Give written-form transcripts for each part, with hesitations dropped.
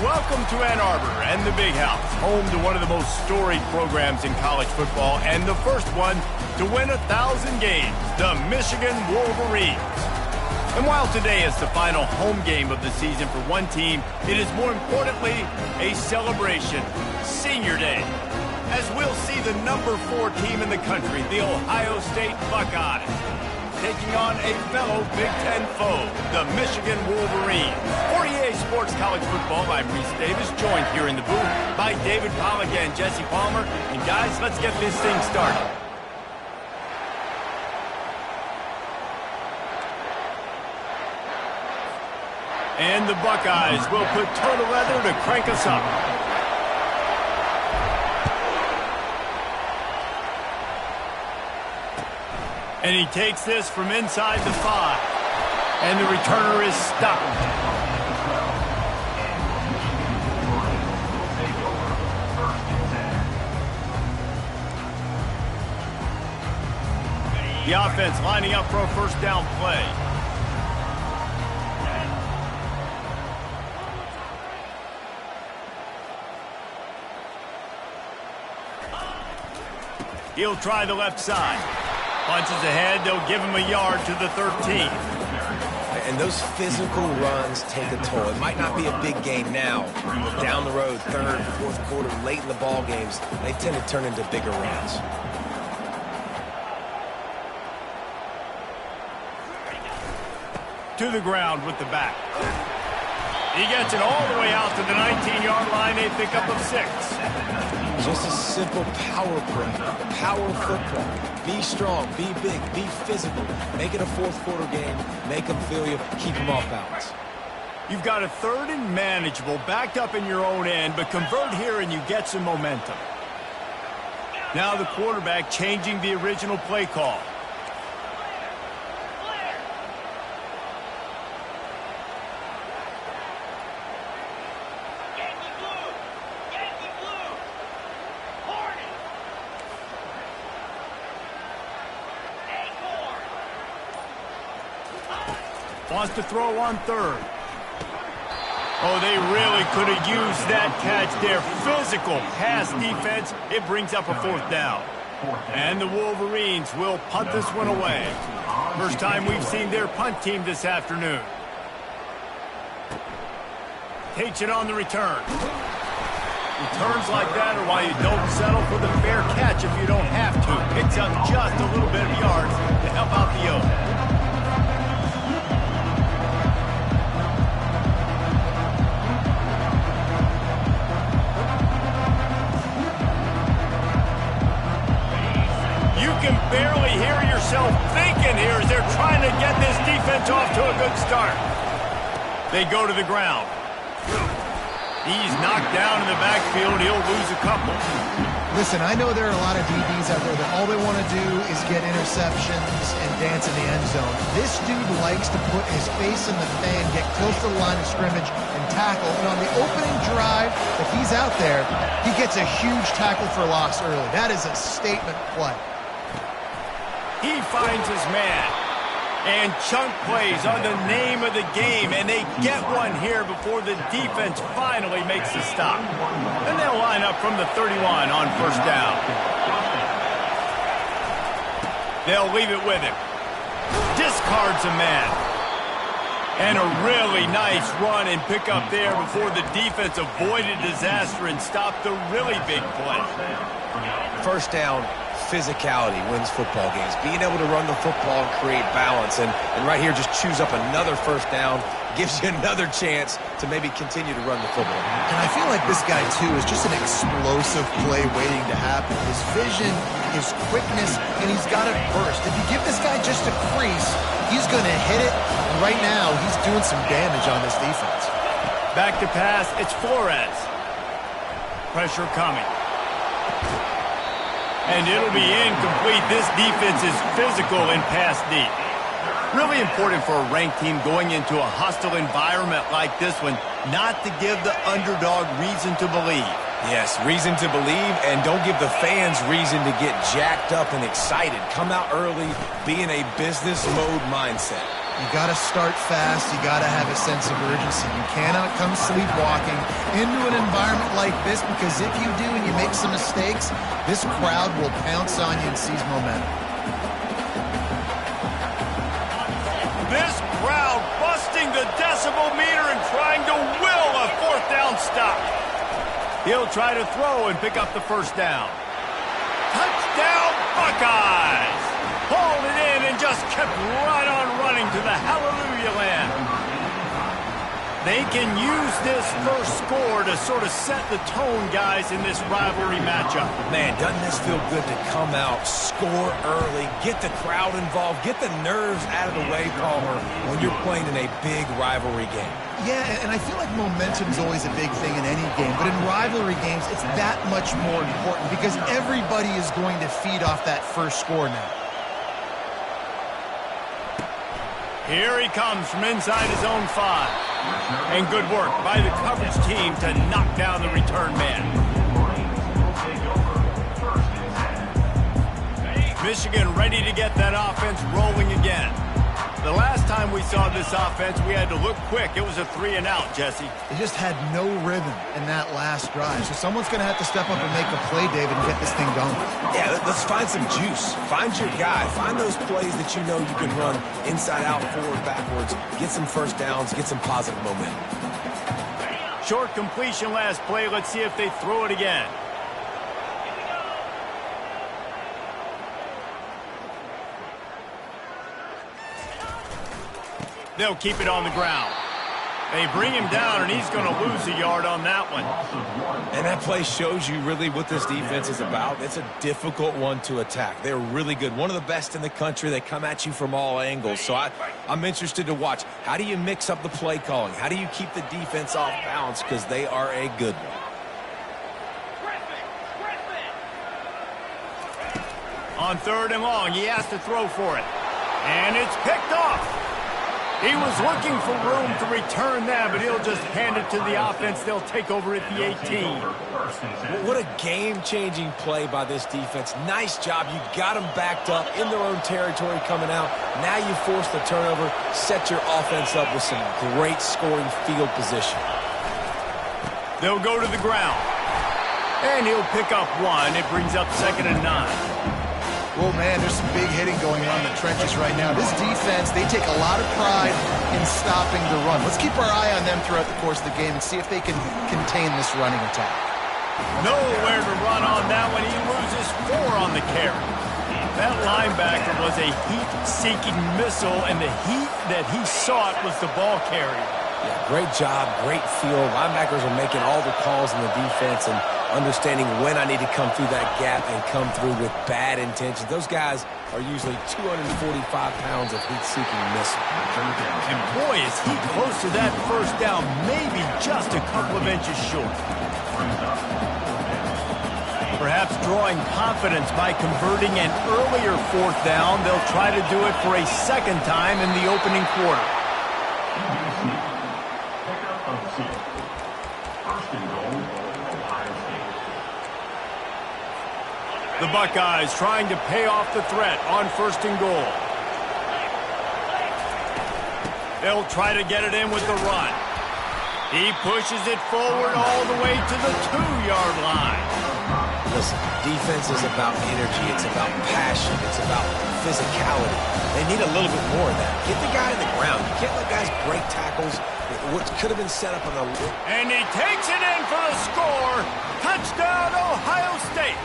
Welcome to Ann Arbor and the Big House, home to one of the most storied programs in college football and the first one to win 1,000 games, the Michigan Wolverines. And while today is the final home game of the season for one team, it is more importantly a celebration, Senior Day, as we'll see the number 4 team in the country, the Ohio State Buckeyes, taking on a fellow Big Ten foe, the Michigan Wolverines. For EA Sports College Football, I'm Reese Davis, joined here in the booth by David Pollack and Jesse Palmer. And guys, let's get this thing started. And the Buckeyes will put toe to leather to crank us up. And he takes this from inside the 5. And the returner is stopped. The offense lining up for a first down play. He'll try the left side. Punches ahead, they'll give him a yard to the 13. And those physical runs take a toll. It might not be a big game now, but down the road, third, fourth quarter, late in the ball games, they tend to turn into bigger runs. To the ground with the back. He gets it all the way out to the 19-yard line, a pickup of 6. Just a simple power play, power football. Be strong, be big, be physical. Make it a fourth quarter game. Make them feel you. Keep them off balance. You've got a 3rd and manageable backed up in your own end, but convert here and you get some momentum. Now the quarterback changing the original play call. Wants to throw on 3rd. Oh, they really could have used that catch there. Physical pass defense. It brings up a 4th down. And the Wolverines will punt this one away. First time we've seen their punt team this afternoon. Takes it on the return. Returns like that are why you don't settle for the fair catch if you don't have to. Picks up just a little bit of yards to help out the O. You can barely hear yourself thinking here as they're trying to get this defense off to a good start. They go to the ground. He's knocked down in the backfield. He'll lose a couple. Listen, I know there are a lot of DBs out there that all they want to do is get interceptions and dance in the end zone. This dude likes to put his face in the fan, get close to the line of scrimmage, and tackle. And on the opening drive, if he's out there, he gets a huge tackle for loss early. That is a statement play. He finds his man. And chunk plays are the name of the game, and they get one here before the defense finally makes the stop. And they'll line up from the 31 on first down. They'll leave it with him. Discards a man. And a really nice run and pick up there before the defense avoided disaster and stopped the really big play. First down. Physicality wins football games. Being able to run the football and create balance. And right here, just choose up another first down. Gives you another chance to maybe continue to run the football. And I feel like this guy, too, is just an explosive play waiting to happen. His vision, his quickness, and he's got it burst. If you give this guy just a crease, he's going to hit it. And right now, he's doing some damage on this defense. Back to pass, it's Flores. Pressure coming. And it'll be incomplete. This defense is physical and pass deep. Really important for a ranked team going into a hostile environment like this one, not to give the underdog reason to believe. Yes, reason to believe, and don't give the fans reason to get jacked up and excited. Come out early, be in a business mode mindset. You got to start fast. You got to have a sense of urgency. You cannot come sleepwalking into an environment like this, because if you do and you make some mistakes, this crowd will pounce on you and seize momentum. This crowd busting the decibel meter and trying to will a fourth down stop. He'll try to throw and pick up the first down. Touchdown, Buckeyes! Hauled it in and just kept right on running to the hallelujah land. They can use this first score to sort of set the tone, guys, in this rivalry matchup. Man, doesn't this feel good to come out, score early, get the crowd involved, get the nerves out of the way, Palmer, when you're playing in a big rivalry game? Yeah, and I feel like momentum is always a big thing in any game, but in rivalry games, it's that much more important because everybody is going to feed off that first score now. Here he comes from inside his own 5. And good work by the coverage team to knock down the return man. Michigan ready to get that offense rolling again. The last time we saw this offense, we had to look quick. It was a 3-and-out, Jesse. They just had no rhythm in that last drive. So someone's going to have to step up and make a play, David, and get this thing going. Yeah, let's find some juice. Find your guy. Find those plays that you know you can run inside out, forward, backwards. Get some first downs. Get some positive momentum. Short completion last play. Let's see if they throw it again. They'll keep it on the ground. They bring him down, and he's going to lose a yard on that one. And that play shows you really what this defense is about. It's a difficult one to attack. They're really good. One of the best in the country. They come at you from all angles. So I'm interested to watch. How do you mix up the play calling? How do you keep the defense off balance? Because they are a good one. On 3rd and long, he has to throw for it. And it's picked off. He was looking for room to return that, but he'll just hand it to the offense. They'll take over at the 18. What a game-changing play by this defense. Nice job. You got them backed up in their own territory coming out. Now you force the turnover, set your offense up with some great scoring field position. They'll go to the ground. And he'll pick up 1. It brings up 2nd and 9. Well, man, there's some big hitting going on in the trenches right now. This defense, they take a lot of pride in stopping the run. Let's keep our eye on them throughout the course of the game and see if they can contain this running attack. Nowhere to run on that one. He loses 4 on the carry. That linebacker was a heat-seeking missile, and the heat that he sought was the ball carrier. Yeah, great job, great feel. Linebackers are making all the calls in the defense and understanding when I need to come through that gap and come through with bad intentions. Those guys are usually 245 pounds of heat-seeking missile. And boy, is he close to that first down, maybe just a couple of inches short. Perhaps drawing confidence by converting an earlier 4th down. They'll try to do it for a 2nd time in the opening quarter. The Buckeyes trying to pay off the threat on 1st and goal. They'll try to get it in with the run. He pushes it forward all the way to the 2-yard line. Listen, defense is about energy. It's about passion. It's about physicality. They need a little bit more of that. Get the guy in the ground. You can't let guys break tackles. What could have been set up on the... And he takes it in for the score. Touchdown, Ohio State.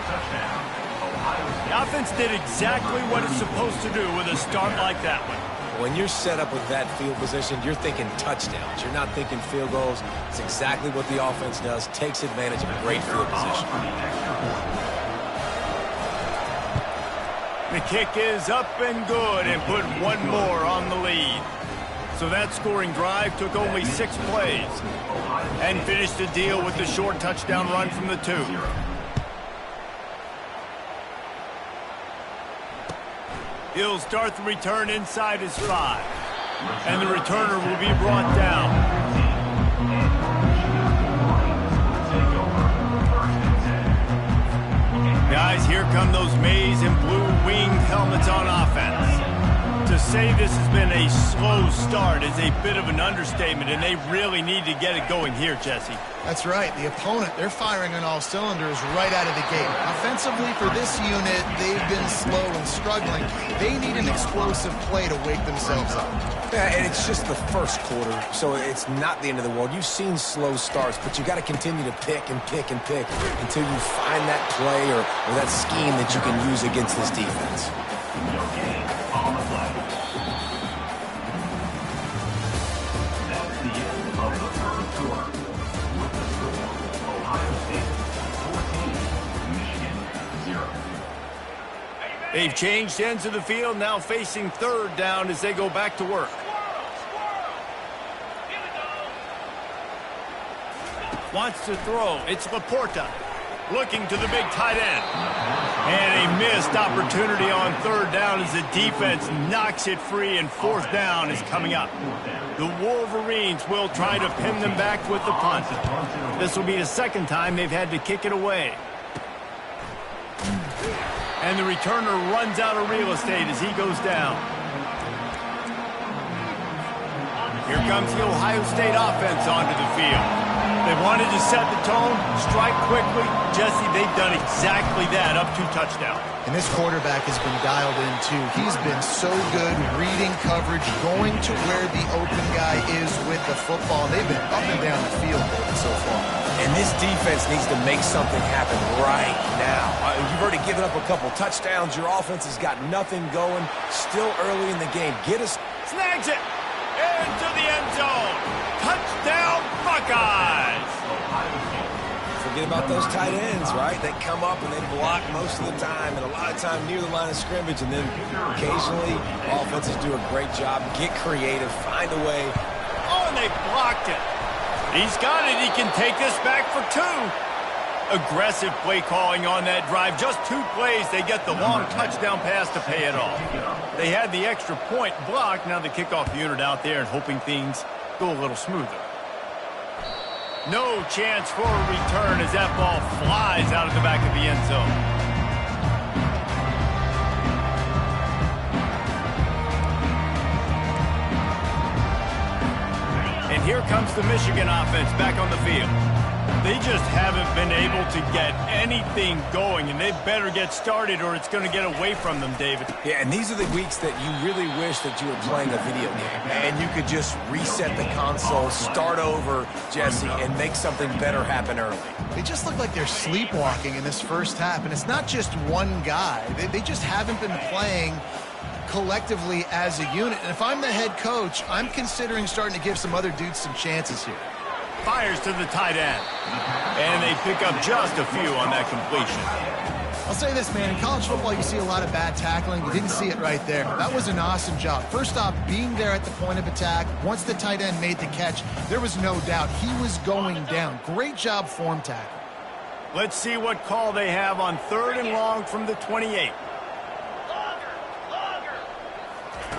The offense did exactly what it's supposed to do with a start like that one. When you're set up with that field position, you're thinking touchdowns. You're not thinking field goals. It's exactly what the offense does. Takes advantage of a great field position. The kick is up and good and put 1 more on the lead. So that scoring drive took only 6 plays and finished the deal with the short touchdown run from the 2. He'll start the return inside his 5. And the returner will be brought down. As here come those maize and blue winged helmets on offense. To say this has been a slow start is a bit of an understatement, and they really need to get it going here, Jesse. That's right. The opponent, they're firing on all cylinders right out of the gate. Offensively, for this unit, they've been slow and struggling. They need an explosive play to wake themselves up. Yeah, and it's just the first quarter, so it's not the end of the world. You've seen slow starts, but you got to continue to pick and pick and pick until you find that play or that scheme that you can use against this defense. They've changed ends of the field, now facing third down as they go back to work. Wants to throw. It's Laporta looking to the big tight end. And a missed opportunity on third down as the defense knocks it free, and fourth down is coming up. The Wolverines will try to pin them back with the punt. This will be the second time they've had to kick it away. And the returner runs out of real estate as he goes down. Here comes the Ohio State offense onto the field. They wanted to set the tone, strike quickly. Jesse, they've done exactly that, up 2 touchdowns. And this quarterback has been dialed in, too. He's been so good reading coverage, going to where the open guy is with the football. They've been up and down the field so far. And this defense needs to make something happen right now. You've already given up a couple touchdowns. Your offense has got nothing going. Still early in the game. Get us. Snags it into the end zone. Touchdown, Buckeyes. Forget about those tight ends, right? They come up and they block most of the time, and a lot of time near the line of scrimmage, and then occasionally offenses do a great job. Get creative, find a way. Oh, and they blocked it. He's got it. He can take this back for 2. Aggressive play calling on that drive. Just 2 plays. They get the long touchdown pass to pay it off. They had the extra point blocked. Now the kickoff unit out there and hoping things go a little smoother. No chance for a return as that ball flies out of the back of the end zone. And here comes the Michigan offense back on the field. They just haven't been able to get anything going, and they better get started or it's going to get away from them, David. Yeah, and these are the weeks that you really wish that you were playing a video game, and you could just reset the console, start over, Jesse, and make something better happen early. They just look like they're sleepwalking in this first half, and it's not just one guy. They just haven't been playing collectively as a unit. And if I'm the head coach, I'm considering starting to give some other dudes some chances here. Fires to the tight end. And they pick up just a few on that completion. I'll say this, man. In college football, you see a lot of bad tackling. You didn't see it right there. That was an awesome job. First off, being there at the point of attack. Once the tight end made the catch, there was no doubt he was going down. Great job form tackle. Let's see what call they have on 3rd and long from the 28.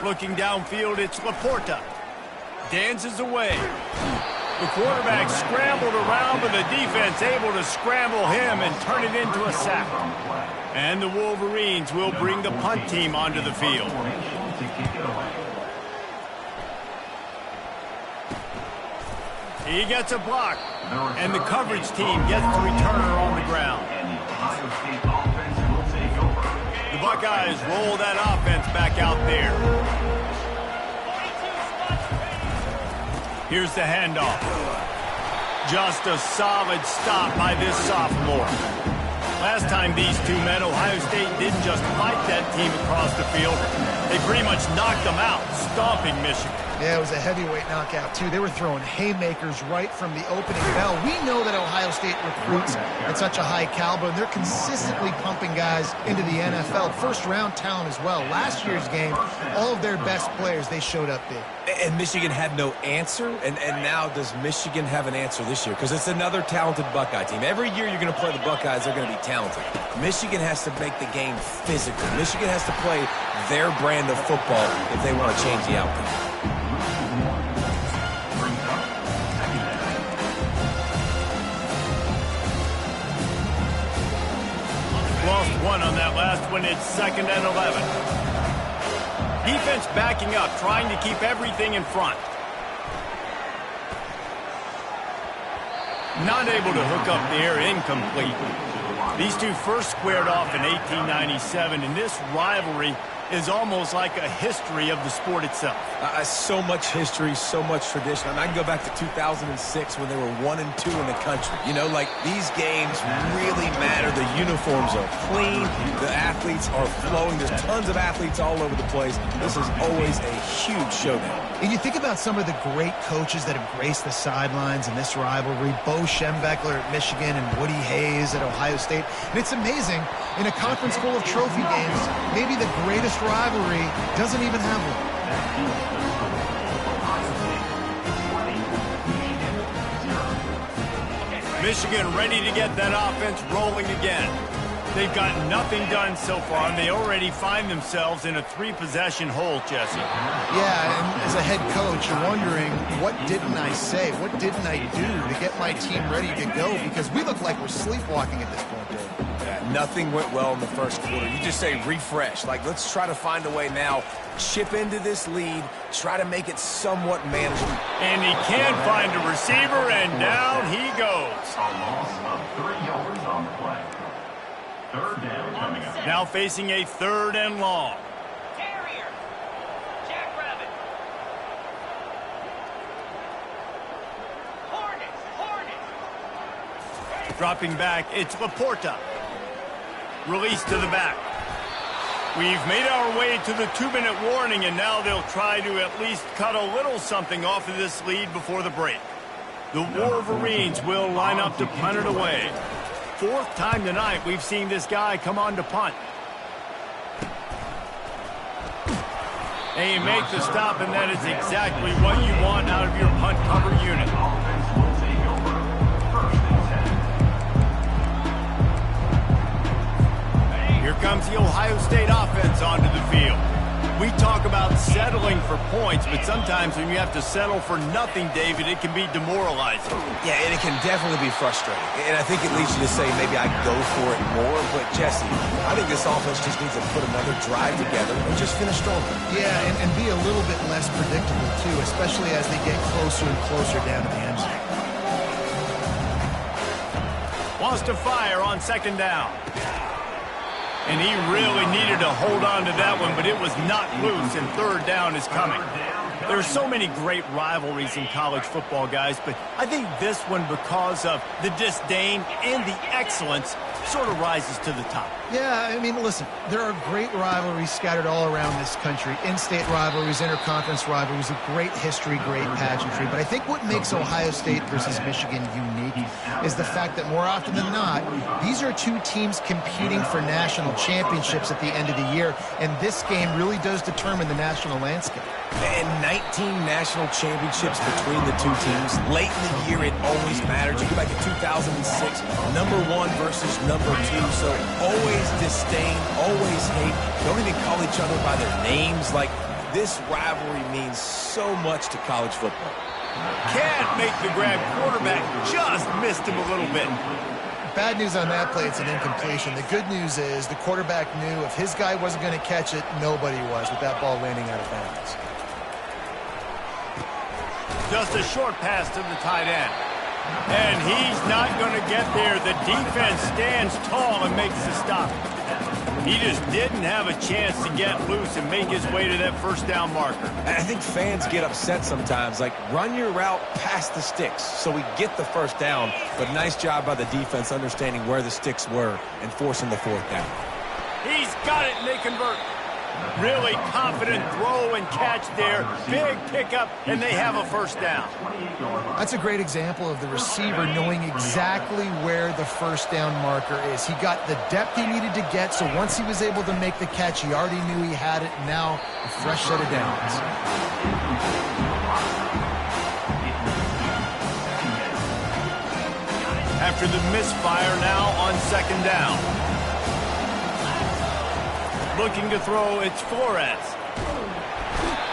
Looking downfield, it's Laporta. Dances away. The quarterback scrambled around, but the defense able to scramble him and turn it into a sack. And the Wolverines will bring the punt team onto the field. He gets a block, and the coverage team gets the returner on the ground. The Buckeyes roll that offense back out there. Here's the handoff. Just a solid stop by this sophomore. Last time these two met, Ohio State didn't just fight that team across the field. They pretty much knocked them out, stomping Michigan. Yeah, it was a heavyweight knockout, too. They were throwing haymakers right from the opening bell. We know that Ohio State recruits at such a high caliber, and they're consistently pumping guys into the NFL. First-round talent as well. Last year's game, all of their best players, they showed up big. And Michigan had no answer, and now does Michigan have an answer this year? Because it's another talented Buckeye team. Every year you're going to play the Buckeyes, they're going to be talented. Michigan has to make the game physical. Michigan has to play their brand of football if they want to change the outcome. Lost 1 on that last one. It's 2nd and 11. Defense backing up, trying to keep everything in front. Not able to hook up there, incomplete. These two first squared off in 1897, and this rivalry is almost like a history of the sport itself. So much history, so much tradition. I mean, I can go back to 2006 when they were 1-2 in the country. You know, like, these games really matter. The uniforms are clean. The athletes are flowing. There's tons of athletes all over the place. This is always a huge showdown. And you think about some of the great coaches that have graced the sidelines in this rivalry. Bo Schembechler at Michigan and Woody Hayes at Ohio State. And it's amazing, in a conference full of trophy games, maybe the greatest rivalry doesn't even have one. Michigan ready to get that offense rolling again. They've got nothing done so far, and they already find themselves in a 3-possession hole, Jesse. Yeah, and as a head coach, you're wondering, what didn't I say? What didn't I do to get my team ready to go? Because we look like we're sleepwalking at this point, Dave. Nothing went well in the first quarter. You just say refresh. Like, let's try to find a way now. Chip into this lead. Try to make it somewhat manageable. And he can't find a receiver, and down he goes. A loss of 3 yards on the play. 3rd down coming up. Now facing a 3rd and long. Terrier. Jackrabbit. Hornet. Dropping back, it's Laporta. Release to the back. We've made our way to the 2-minute warning, and now they'll try to at least cut a little something off of this lead before the break. The Wolverines will line up to punt it away. 4th time tonight we've seen this guy come on to punt. And you make the stop, and that is exactly what you want out of your punt cover unit. Here comes the Ohio State offense onto the field. We talk about settling for points, but sometimes when you have to settle for nothing, David, it can be demoralizing. Yeah, and it can definitely be frustrating. And I think it leads you to say maybe I go for it more. But, Jesse, I think this offense just needs to put another drive together and just finish stronger. Yeah, and be a little bit less predictable, too, especially as they get closer and closer down to the end zone. Wants to fire on 2nd down. And he really needed to hold on to that one, but it was not loose, and 3rd down is coming. There are so many great rivalries in college football, guys, but I think this one, because of the disdain and the excellence, sort of rises to the top. Yeah, I mean, listen, there are great rivalries scattered all around this country. In-state rivalries, interconference rivalries, a great history, great pageantry. But I think what makes Ohio State versus Michigan unique is the fact that more often than not, these are two teams competing for national championships at the end of the year, and this game really does determine the national landscape. And 19 national championships between the two teams. Late in the year, it always mattered. You go back to 2006, #1 versus #2. So always disdain, always hate. Don't even call each other by their names. Like, this rivalry means so much to college football. Can't make the grab. Quarterback just missed him a little bit. Bad news on that play, it's an incompletion. The good news is the quarterback knew if his guy wasn't going to catch it, nobody was with that ball landing out of bounds. Just a short pass to the tight end. And he's not going to get there. The defense stands tall and makes the stop. He just didn't have a chance to get loose and make his way to that 1st down marker. And I think fans get upset sometimes. Like, run your route past the sticks so we get the 1st down. But nice job by the defense understanding where the sticks were and forcing the 4th down. He's got it, and they convert. Really confident throw and catch there. Big pickup, and they have a 1st down. That's a great example of the receiver knowing exactly where the 1st down marker is. He got the depth he needed to get, so once he was able to make the catch, he already knew he had it. Now, a fresh set of downs. After the misfire, now on 2nd down. Looking to throw, it's Flores.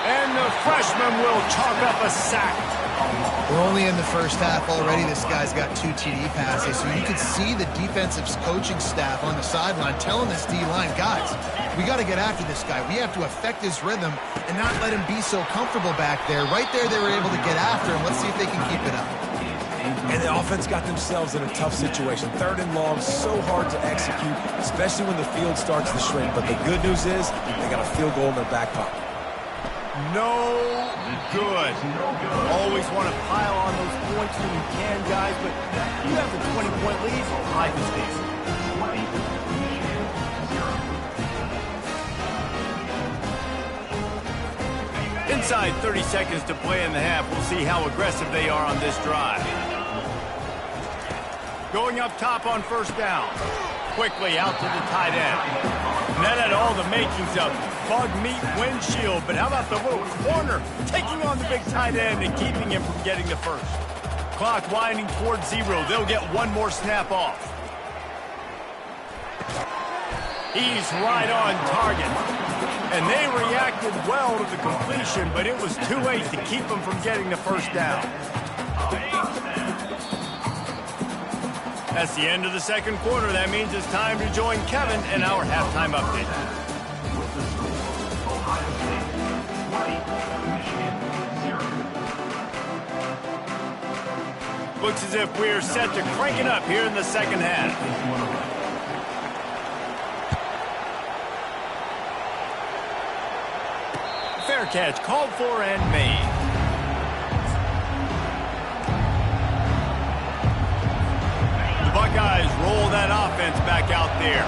And the freshman will chalk up a sack. We're only in the first half already. This guy's got 2 TD passes, so you could see the defensive coaching staff on the sideline telling this D-line, guys, we got to get after this guy. We have to affect his rhythm and not let him be so comfortable back there. Right there, they were able to get after him. Let's see if they can keep it up. And the offense got themselves in a tough situation. 3rd and long, so hard to execute, especially when the field starts to shrink. But the good news is they got a field goal in their back pocket. No good. Always want to pile on those points when you can, guys, but you have the 20-point lead. Life is easy. Inside 30 seconds to play in the half. We'll see how aggressive they are on this drive. Going up top on 1st down. Quickly out to the tight end. And that had all the makings of bug meat windshield, but how about the little corner taking on the big tight end and keeping him from getting the first? Clock winding towards 0. They'll get one more snap off. He's right on target. And they reacted well to the completion, but it was too late to keep them from getting the first down. That's the end of the 2nd quarter. That means it's time to join Kevin in our halftime update. Looks as if we're set to crank it up here in the 2nd half. Fair catch called for and made. The Buckeyes roll that offense back out there.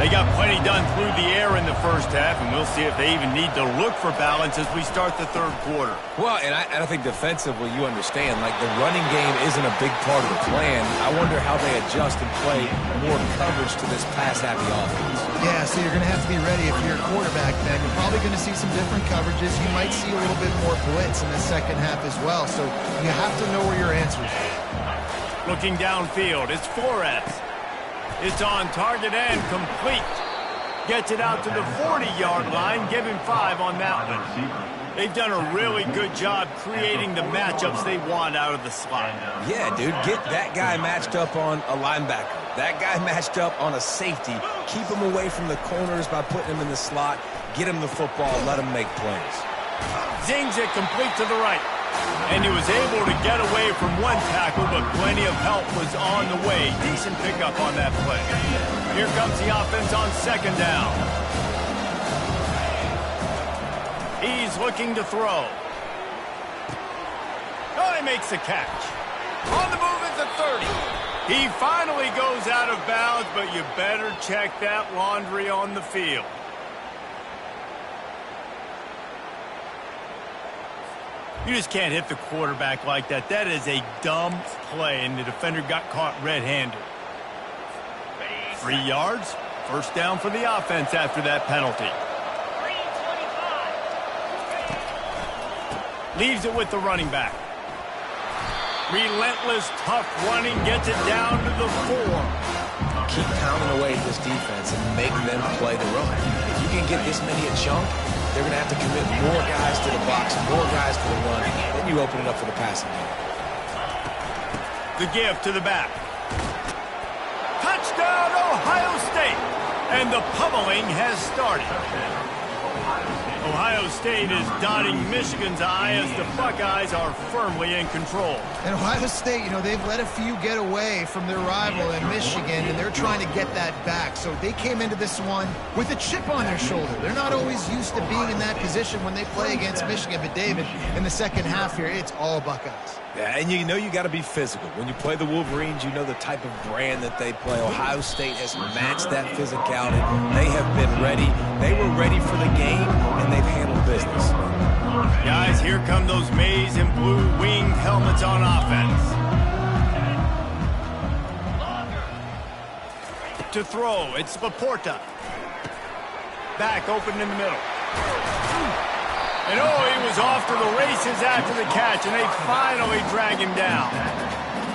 They got plenty done through the air in the 1st half, and we'll see if they even need to look for balance as we start the 3rd quarter. Well, and I think defensively, you understand, like the running game isn't a big part of the plan. I wonder how they adjust and play more coverage to this pass-happy offense. Yeah, so you're going to have to be ready if you're a quarterback, then. You're probably going to see some different coverages. You might see a little bit more blitz in the 2nd half as well, so you have to know where your answers are. Looking downfield, it's Flores. It's on target and complete. Gets it out to the 40-yard line. Give him 5 on that one. They've done a really good job creating the matchups they want out of the slot. Yeah, dude, get that guy matched up on a linebacker. That guy matched up on a safety. Keep him away from the corners by putting him in the slot. Get him the football. Let him make plays. Zings it complete to the right. And he was able to get away from one tackle, but plenty of help was on the way. Decent pickup on that play. Here comes the offense on 2nd down. He's looking to throw. Oh, he makes the catch. On the move at the 30. He finally goes out of bounds, but you better check that laundry on the field. You just can't hit the quarterback like that. That is a dumb play, and the defender got caught red-handed. 3 yards, 1st down for the offense after that penalty. Leaves it with the running back. Relentless, tough running, gets it down to the 4. Keep pounding away at this defense and make them play the run. If you can get this many a chunk, they're going to have to commit more guys to the box, more guys to the run. Then you open it up for the passing game. The give to the back. Touchdown, Ohio State! And the pummeling has started. Ohio State is dotting Michigan's eye as the Buckeyes are firmly in control. And Ohio State, you know, they've let a few get away from their rival in Michigan, and they're trying to get that back. So they came into this one with a chip on their shoulder. They're not always used to being in that position when they play against Michigan. But, David, in the 2nd half here, it's all Buckeyes. Yeah, and you know you got to be physical. When you play the Wolverines, you know the type of brand that they play. Ohio State has matched that physicality. They have been ready. They were ready for the game, and they've handled business. Guys, here come those maize and blue winged helmets on offense. To throw, it's Laporta. Back open in the middle. And oh, he was off to the races after the catch, and they finally drag him down.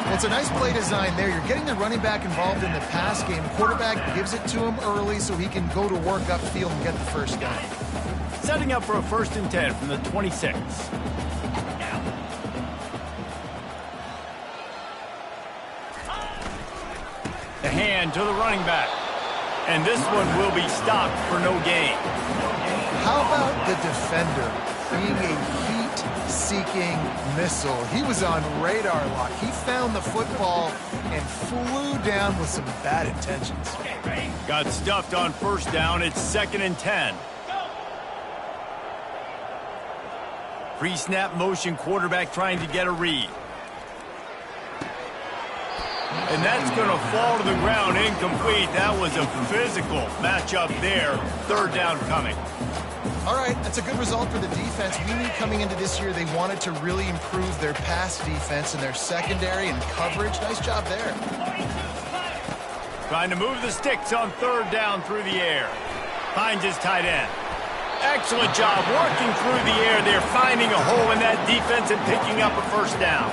Well, it's a nice play design there. You're getting the running back involved in the pass game. The quarterback gives it to him early so he can go to work upfield and get the first down. Setting up for a 1st and 10 from the 26. The hand to the running back. And this one will be stopped for no gain. How about the defender being a heat-seeking missile? He was on radar lock. He found the football and flew down with some bad intentions. Got stuffed on 1st down. It's 2nd and 10. Pre-snap motion, quarterback trying to get a read. And that's going to fall to the ground, incomplete. That was a physical matchup there. 3rd down coming. All right, that's a good result for the defense. We knew coming into this year they wanted to really improve their pass defense and their secondary and coverage. Nice job there. Trying to move the sticks on 3rd down through the air. Finds his tight end. Excellent job working through the air there, finding a hole in that defense and picking up a 1st down.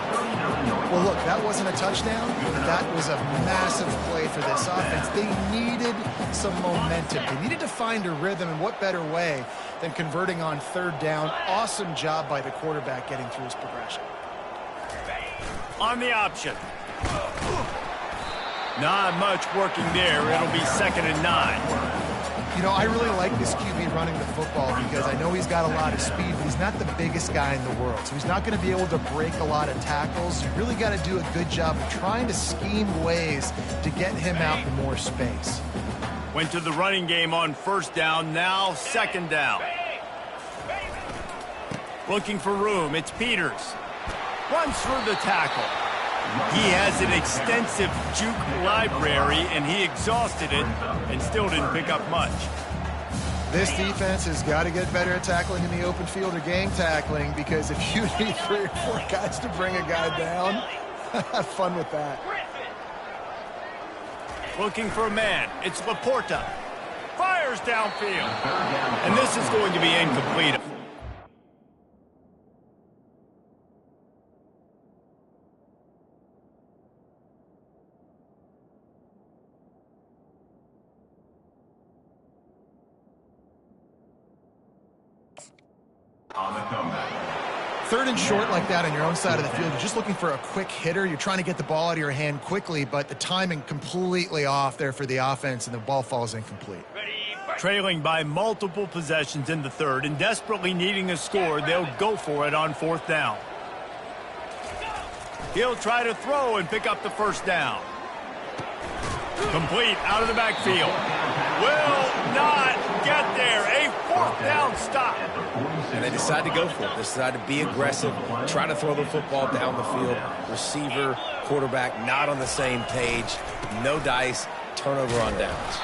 Well, look, that wasn't a touchdown, but that was a massive play for this offense. They needed some momentum. They needed to find a rhythm, and what better way than converting on 3rd down. Awesome job by the quarterback getting through his progression. On the option. Not much working there. It'll be 2nd and 9. You know, I really like this QB running the football because I know he's got a lot of speed, but he's not the biggest guy in the world. So he's not going to be able to break a lot of tackles. You really got to do a good job of trying to scheme ways to get him out in more space. Went to the running game on 1st down, now 2nd down. Looking for room, it's Peters. Runs through the tackle. He has an extensive juke library, and he exhausted it and still didn't pick up much. This defense has got to get better at tackling in the open field or gang tackling, because if you need 3 or 4 guys to bring a guy down, have fun with that. Looking for a man. It's Laporta. Fires downfield. And this is going to be incomplete. On the comeback. 3rd and short like that on your own side of the field, you're just looking for a quick hitter. You're trying to get the ball out of your hand quickly, but the timing completely off there for the offense, and the ball falls incomplete. Trailing by multiple possessions in the 3rd and desperately needing a score, they'll go for it on 4th down. He'll try to throw and pick up the 1st down. Complete out of the backfield. Will not get there. A 4th down stop. And they decide to go for it. They decide to be aggressive, try to throw the football down the field. Receiver, quarterback, not on the same page. No dice. Turnover on downs.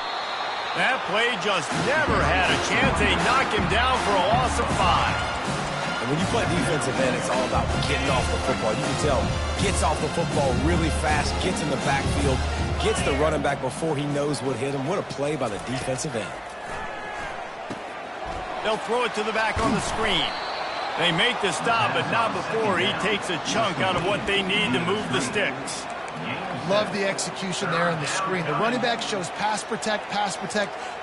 That play just never had a chance. They knock him down for a loss of 5. And when you play defensive end, it's all about getting off the football. You can tell, gets off the football really fast, gets in the backfield, gets the running back before he knows what hit him. What a play by the defensive end. They'll throw it to the back on the screen. They make the stop, but not before he takes a chunk out of what they need to move the sticks. Love the execution there on the screen. The running back shows pass protect,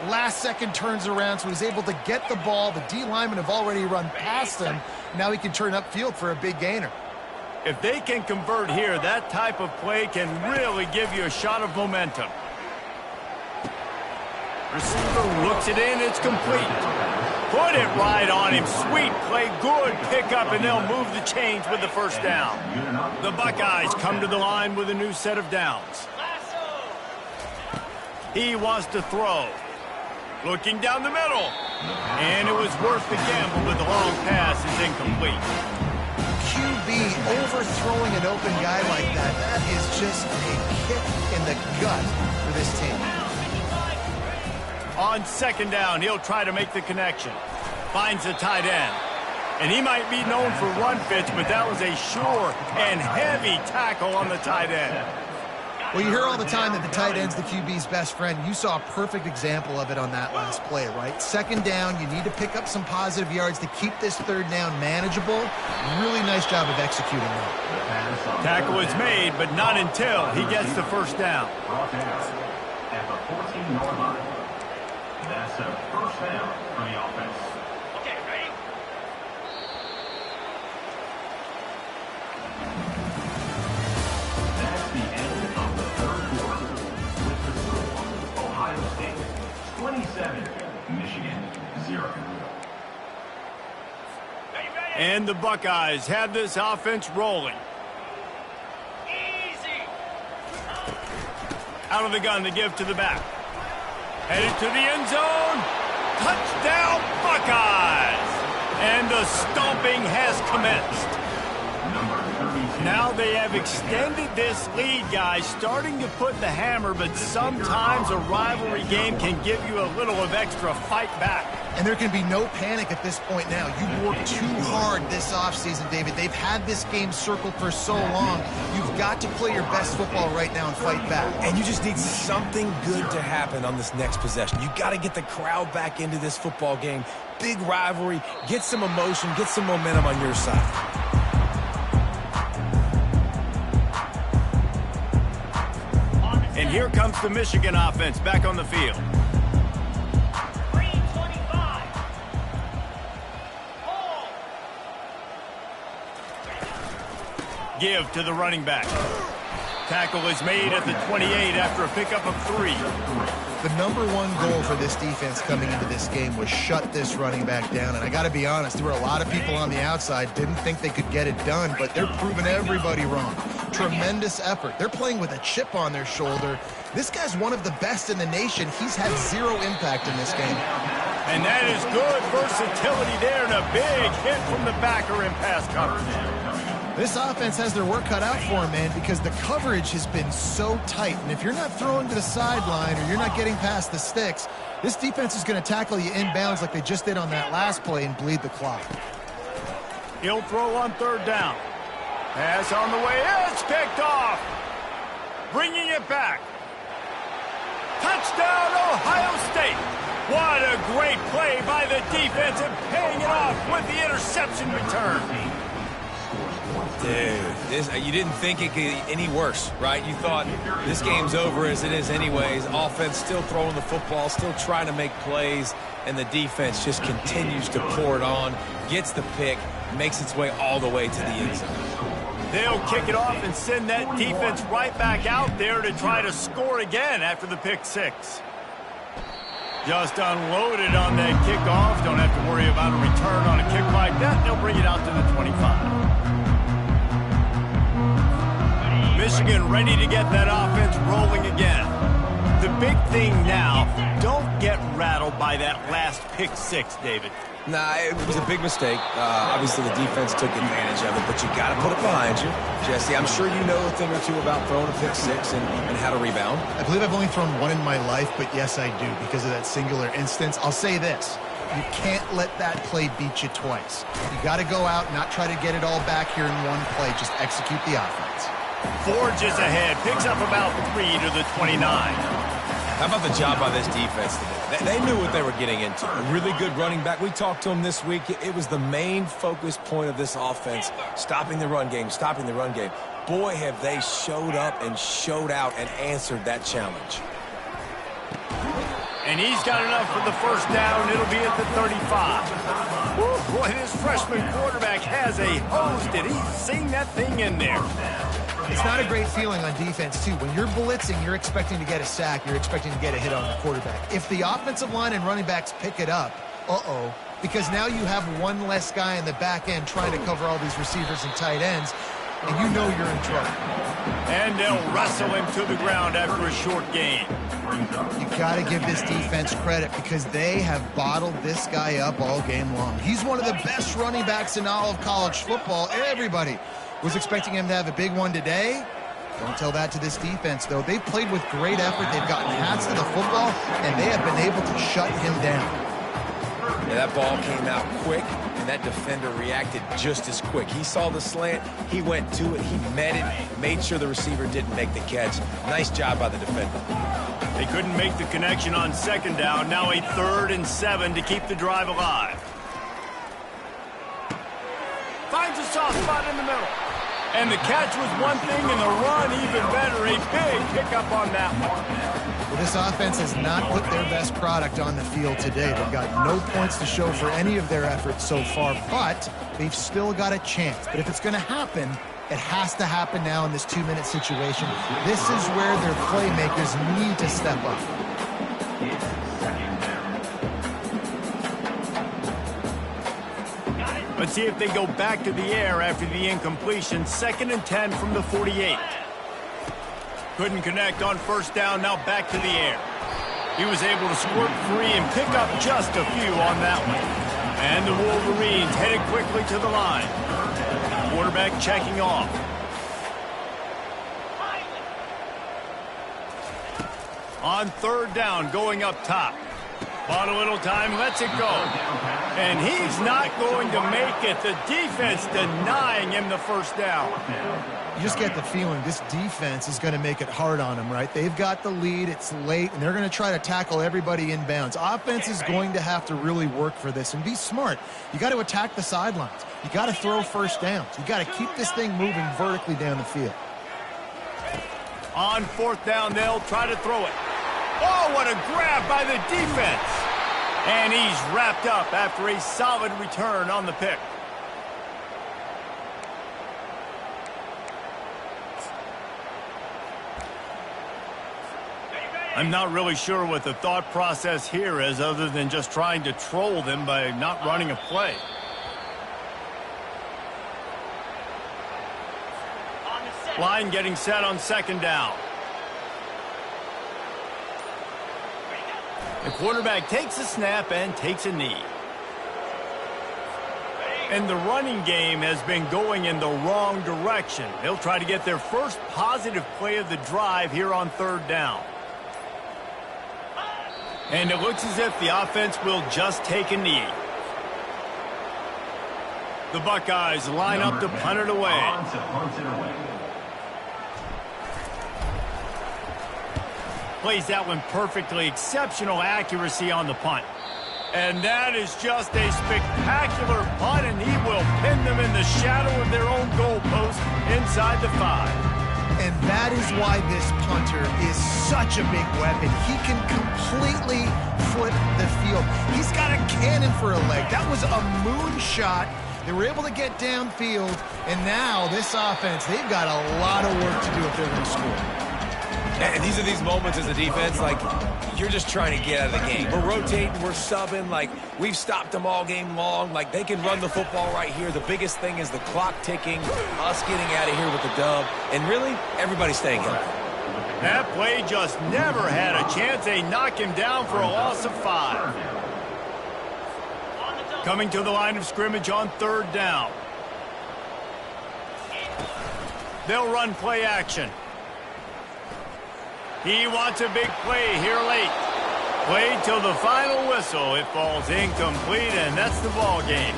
last second turns around, so he's able to get the ball. The D linemen have already run past him. Now he can turn upfield for a big gainer. If they can convert here, that type of play can really give you a shot of momentum. Receiver looks it in, it's complete. Put it right on him. Sweet play, good pickup, and they'll move the chains with the 1st down. The Buckeyes come to the line with a new set of downs. He wants to throw. Looking down the middle. And it was worth the gamble, but the long pass is incomplete. QB overthrowing an open guy like that, that is just a kick in the gut for this team. On 2nd down, he'll try to make the connection. Finds the tight end. And he might be known for run fits, but that was a sure and heavy tackle on the tight end. Well, you hear all the time that the tight end's the QB's best friend. You saw a perfect example of it on that last play, right? Second down, you need to pick up some positive yards to keep this third down manageable. Really nice job of executing that. Tackle is made, but not until he gets the first down. Brought down at the 14-yard line. That's a first down for the offense. Okay, ready? That's the end of the third quarter. With the score, Ohio State 27, Michigan 0. Ready, ready? And the Buckeyes have this offense rolling. Easy. Out of the gun to give to the back. Headed to the end zone. Touchdown, Buckeyes! And the stomping has commenced. Number 32. Now they have extended this lead, guys, starting to put the hammer, but sometimes a rivalry game can give you a little of extra fight back. And there can be no panic at this point now. You've worked too hard this offseason, David. They've had this game circled for so long. You've got to play your best football right now and fight back. And you just need something good to happen on this next possession. You got to get the crowd back into this football game. Big rivalry. Get some emotion. Get some momentum on your side. And here comes the Michigan offense back on the field. Green 25. Hold. Give to the running back. Tackle is made at the 28 after a pickup of 3. The number one goal for this defense coming into this game was shut this running back down. And I got to be honest, there were a lot of people on the outside didn't think they could get it done, but they're proving everybody wrong. Tremendous effort. They're playing with a chip on their shoulder. This guy's one of the best in the nation. He's had zero impact in this game. And that is good versatility there and a big hit from the backer in pass coverage. This offense has their work cut out for him, man, because the coverage has been so tight. And if you're not throwing to the sideline or you're not getting past the sticks, this defense is going to tackle you inbounds like they just did on that last play and bleed the clock. He'll throw on third down. Pass on the way. It's picked off. Bringing it back. Touchdown, Ohio State. What a great play by the defense and paying it off with the interception return. Dude, you didn't think it could get any worse, right? You thought this game's over as it is anyways. Offense still throwing the football, still trying to make plays, and the defense just continues to pour it on, gets the pick, makes its way all the way to the end zone. They'll kick it off and send that defense right back out there to try to score again after the pick 6. Just unloaded on that kickoff. Don't have to worry about a return on a kick like that. They'll bring it out to the 25. Michigan ready to get that offense rolling again. The big thing now, don't get rattled by that last pick 6, David. Nah, it was a big mistake. Obviously, the defense took advantage of it, but you got to put it behind you. Jesse, I'm sure you know a thing or two about throwing a pick 6 and how to rebound. I believe I've only thrown one in my life, but yes, I do because of that singular instance. I'll say this. You can't let that play beat you twice. You got to go out, not try to get it all back here in one play. Just execute the offense. Forges ahead, picks up about 3 to the 29. How about the job by this defense today? They knew what they were getting into. A really good running back. We talked to him this week. It was the main focus point of this offense, stopping the run game, stopping the run game. Boy, have they showed up and showed out and answered that challenge. And he's got enough for the first down. It'll be at the 35. Woo, boy, this freshman quarterback has a hose. Did he sing that thing in there? It's not a great feeling on defense, too. When you're blitzing, you're expecting to get a sack. You're expecting to get a hit on the quarterback. If the offensive line and running backs pick it up, because now you have one less guy in the back end trying to cover all these receivers and tight ends, and you know you're in trouble. And they'll wrestle him to the ground after a short gain. You got to give this defense credit because they have bottled this guy up all game long. He's one of the best running backs in all of college football. Everybody was expecting him to have a big one today. Don't tell that to this defense, though. They've played with great effort. They've gotten hats to the football, and they have been able to shut him down. Yeah, that ball came out quick, and that defender reacted just as quick. He saw the slant, he went to it, he met it, made sure the receiver didn't make the catch. Nice job by the defender. They couldn't make the connection on second down. Now a 3rd and 7 to keep the drive alive. Finds a soft spot in the middle. And the catch was one thing, and the run even better. A big pickup on that one. Well, this offense has not put their best product on the field today. They've got no points to show for any of their efforts so far, but they've still got a chance. But if it's going to happen, it has to happen now in this 2-minute situation. This is where their playmakers need to step up. Let's see if they go back to the air after the incompletion. 2nd and 10 from the 48. Couldn't connect on first down, now back to the air. He was able to squirt free and pick up just a few on that one. And the Wolverines headed quickly to the line. Quarterback checking off. On 3rd down, going up top. Bought a little time, lets it go. And he's not going to make it. The defense denying him the first down. You just get the feeling this defense is going to make it hard on them, right? They've got the lead, it's late, and they're going to try to tackle everybody inbounds. Offense is going to have to really work for this and be smart. You got to attack the sidelines. You got to throw first downs. You got to keep this thing moving vertically down the field. On 4th down, they'll try to throw it. Oh, what a grab by the defense. And he's wrapped up after a solid return on the pick. I'm not really sure what the thought process here is other than just trying to troll them by not running a play. Line getting set on 2nd down. The quarterback takes a snap and takes a knee. And the running game has been going in the wrong direction. They'll try to get their first positive play of the drive here on 3rd down. And it looks as if the offense will just take a knee. The Buckeyes line up to punt it away. Plays that one perfectly. Exceptional accuracy on the punt. And that is just a spectacular punt, and he will pin them in the shadow of their own goalpost inside the 5. And that is why this punter is such a big weapon. He can completely flip the field. He's got a cannon for a leg. That was a moonshot. They were able to get downfield, and now this offense, they've got a lot of work to do if they're going to score. And these are these moments as a defense, like, you're just trying to get out of the game. We're rotating, we're subbing, like, we've stopped them all game long. Like, they can run the football right here. The biggest thing is the clock ticking, us getting out of here with the dub, and really, everybody staying healthy. That play just never had a chance. They knock him down for a loss of 5. Coming to the line of scrimmage on 3rd down. They'll run play action. He wants a big play here late. Played till the final whistle. It falls incomplete, and that's the ball game.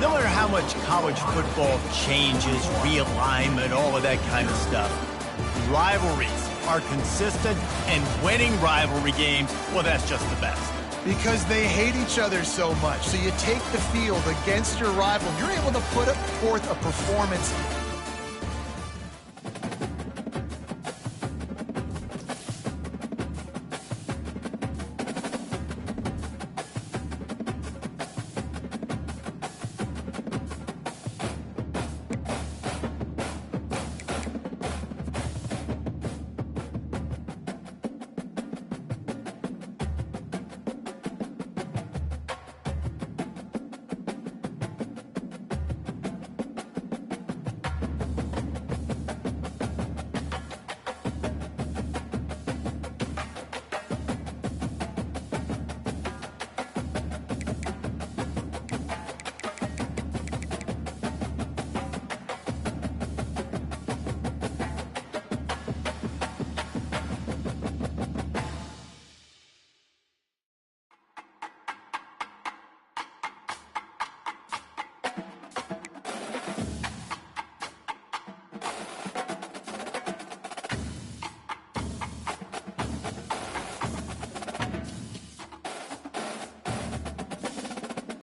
No matter how much college football changes, realignment, all of that kind of stuff, rivalries are consistent, and winning rivalry games, well, that's just the best. Because they hate each other so much. So you take the field against your rival. You're able to put forth a performance